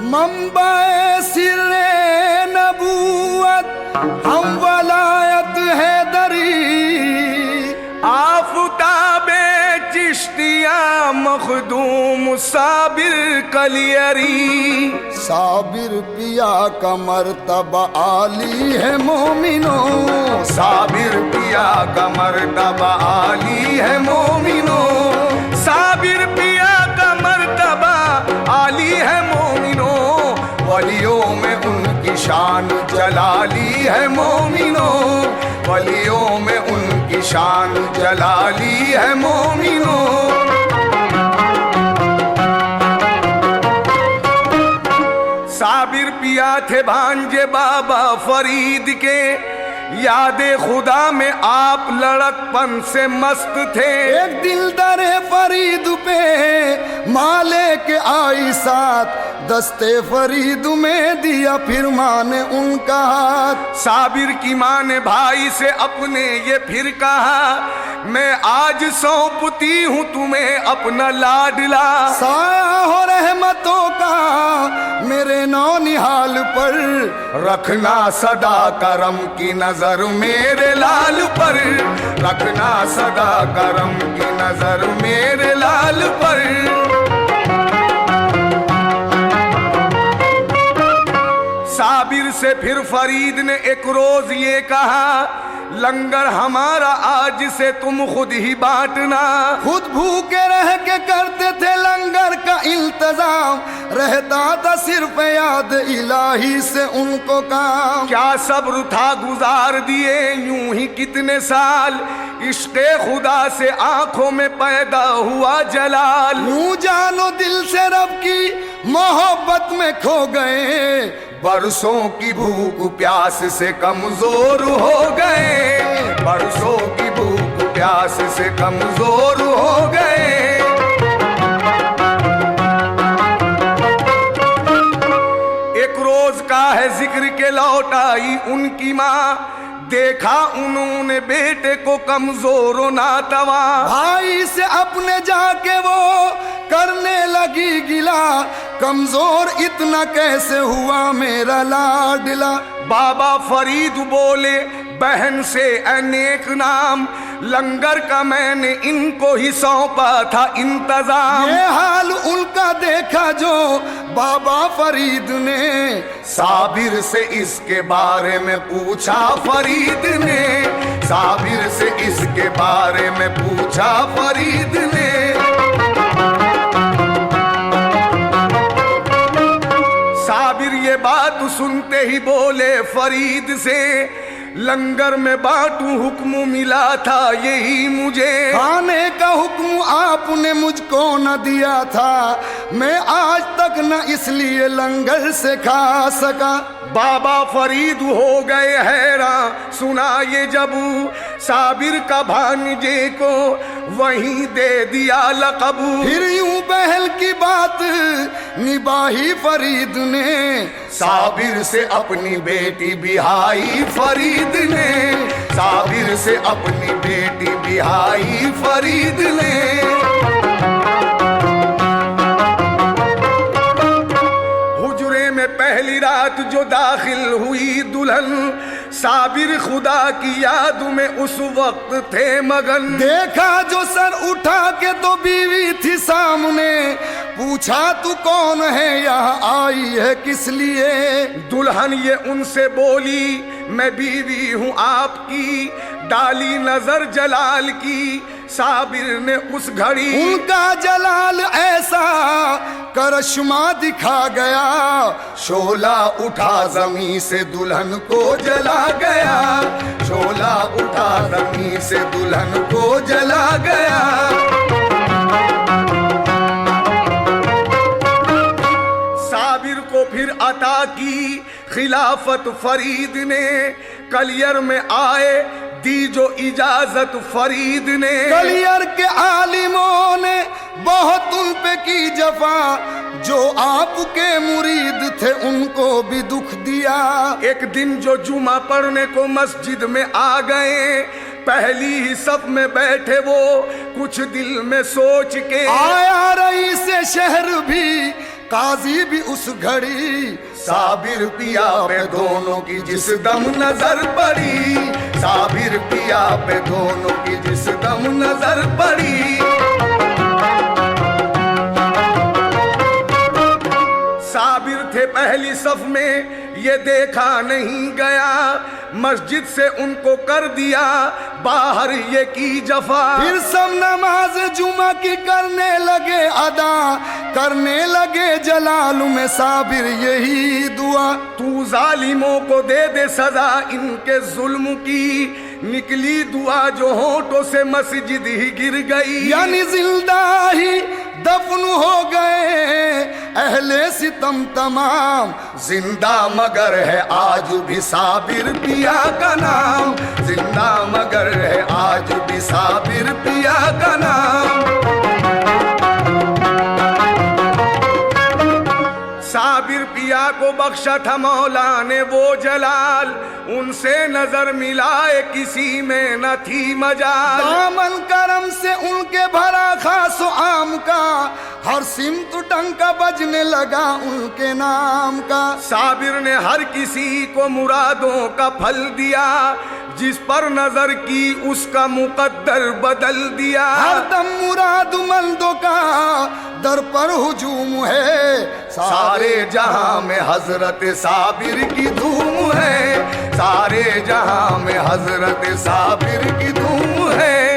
मंबाए सिरे नबूवत हम वलायत है दरी। आफताबे चिश्तिया मखदूम साबिर कलियरी। साबिर पिया का मर्तबा आली है मोमिनों। साबिर पिया का मर्तबा आली है मोमिनो। साबिर पिया का मर्तबा आली है मोमिनो। वलियों में उनकी शान जलाली है मोमिनो। वलियों में उनकी शान जलाली है मोमिनो। साबिर पिया थे भांजे बाबा फरीद के। यादे खुदा में आप लड़कपन से मस्त थे। एक दिल दरे फरीद पे माले के आई साथ, दस्ते फरीद में दिया फिर माँ ने उनका हाथ। साबिर की माँ ने भाई से अपने ये फिर कहा, मैं आज सौंपती हूँ तुम्हें अपना लाडला। साया हो रहमतों का मेरे नौनिहाल पर, रखना सदा करम की नजर मेरे लाल पर। रखना सदा करम की नजर मेरे लाल पर। साबिर से फिर फरीद ने एक रोज ये कहा, लंगर हमारा आज से तुम खुद ही बांटना। खुद भूखे रह के करते थे लंगर का इंतजाम, रहता था सिर्फ याद इलाही से उनको काम। क्या सब्र था गुजार दिए यूं ही कितने साल, इश्क़े खुदा से आंखों में पैदा हुआ जलाल। यूं जानो दिल से रब की मोहब्बत में खो गए, बरसों की भूख प्यास से कमजोर हो गए। बरसों की भूख प्यास से कमजोर हो गए। एक रोज का है जिक्र के लौट आई उनकी माँ, देखा उन्होंने बेटे को कमजोर नातवा। भाई से अपने जाके वो करने लगी गिला, कमजोर इतना कैसे हुआ मेरा लाडला। बाबा फरीद बोले, बहन से अनेक नाम, लंगर का मैंने इनको ही सौंपा था इंतजाम। ये हाल उनका देखा जो बाबा फरीद ने, साबिर से इसके बारे में पूछा फरीद ने। साबिर से इसके बारे में पूछा फरीद ने। साबिर ये बात सुनते ही बोले फरीद से, लंगर में बांटू हुक्म मिला था यही मुझे। खाने का हुक्म आपने मुझको न दिया था, मैं आज तक न इसलिए लंगर से खा सका। बाबा फरीद हो गए हैरान सुना ये जब, साबिर का भांजे को वहीं दे दिया लक़ब। फिर यूं पहल की बात निभाई फरीद ने, साबिर से अपनी बेटी बिहाई फरीद ने। साबिर से अपनी बेटी बिहाई फरीद ने। हुजरे में पहली रात जो दाखिल हुई दुल्हन, साबिर खुदा की याद में उस वक्त थे मगन। देखा जो सर उठा के तो बीवी थी सामने, पूछा तू कौन है यहाँ आई है किस लिए। दुल्हन ये उनसे बोली, मैं बीवी हूँ आपकी। डाली नजर जलाल की, साबिर ने उस घड़ी उनका जलाल ऐसा करिश्मा दिखा गया, शोला उठा जमी से दुल्हन को जला गया। शोला उठा जमी से दुल्हन को जला गया। साबिर को फिर अता की खिलाफत फरीद ने, कलियर में आए दी जो इजाजत फरीद ने। कलियर के आलिमों ने बहुत उन पे की जफा, जो आपके मुरीद थे उनको भी दुख दिया। एक दिन जो जुमा पढ़ने को मस्जिद में आ गए, पहली ही सफ में बैठे वो कुछ दिल में सोच के, आया रईस शहर भी काजी भी उस घड़ी। साबिर पिया पे दोनों की जिस दम नजर पड़ी, साबिर पिया पे दोनों की जिस दम नजर पड़ी। साबिर थे पहली सफ में, ये देखा नहीं गया, मस्जिद से उनको कर दिया बाहर ये की जफा। फिर सब नमाज जुमा की करने लगे अदा, करने लगे जलाल में साबिर यही दुआ। तू जालिमों को दे दे सजा इनके जुल्म की, निकली दुआ जो होठों से मस्जिद ही गिर गई। यानी जिंदा ही दफन हो गए अहले सितम तमाम, जिंदा मगर है आज भी साबिर पिया का नाम, जिंदा मगर है आज भी साबिर पिया का नाम। साबिर पिया को बख्शा था मौला ने वो जलाल, उनसे नजर मिलाए किसी में न थी मजाल। दामन करम से उनके भरा खासो आम का, हर सिमत डंका बजने लगा उनके नाम का। साबिर ने हर किसी को मुरादों का फल दिया, जिस पर नजर की उसका मुकद्दर बदल दिया। हर दम मुरादमंदों का दर पर हुजूम है, सारे जहां में हजरत साबिर की धूम है, सारे जहां में हजरत साबिर की धूम है।